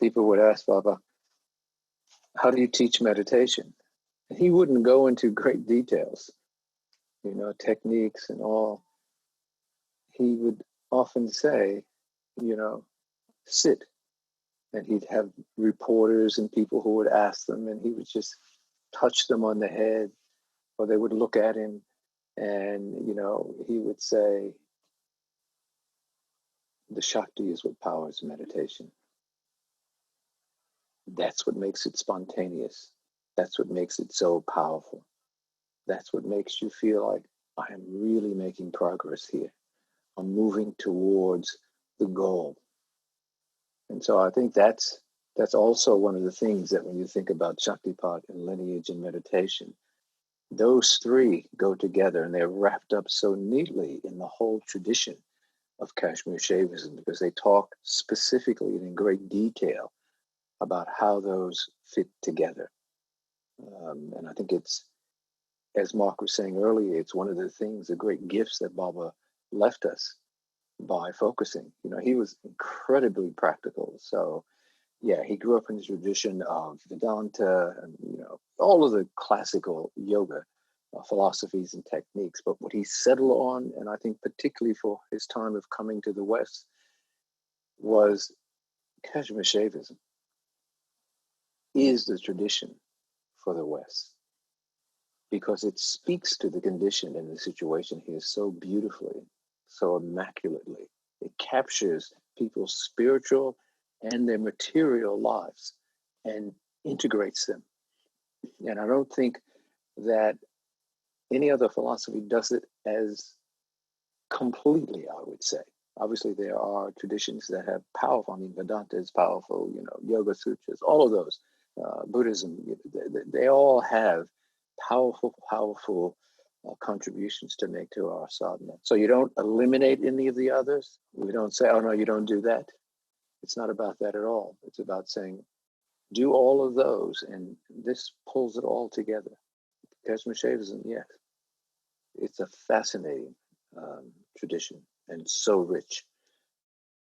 people would ask Baba, how do you teach meditation? And he wouldn't go into great details, techniques and all. He would often say, sit. And he'd have reporters and people who would ask them, and he would just touch them on the head, or they would look at him, and, he would say, the Shakti is what powers meditation. That's what makes it spontaneous. That's what makes it so powerful. That's what makes you feel like, I am really making progress here. I'm moving towards the goal. And so I think that's also one of the things that when you think about Shaktipat and lineage and meditation, those three go together, and they're wrapped up so neatly in the whole tradition of Kashmir Shaivism, because they talk specifically and in great detail about how those fit together. And I think it's, as Marc was saying earlier, it's one of the things, the great gifts that Baba left us by focusing. He was incredibly practical. So, yeah, he grew up in the tradition of Vedanta and, all of the classical yoga philosophies and techniques. But what he settled on, and I think particularly for his time of coming to the West, was Kashmir Shaivism is the tradition for the West, because it speaks to the condition and the situation here so beautifully, so immaculately. It captures people's spiritual and their material lives and integrates them. And I don't think that any other philosophy does it as completely, I would say. Obviously, there are traditions that have powerful, Vedanta is powerful, Yoga Sutras, all of those, Buddhism, they all have powerful contributions to make to our sadhana. So you don't eliminate any of the others. We don't say, oh no, you don't do that. It's not about that at all. It's about saying, do all of those, and this pulls it all together. Kashmir Shaivism, yes, it's a fascinating tradition and so rich.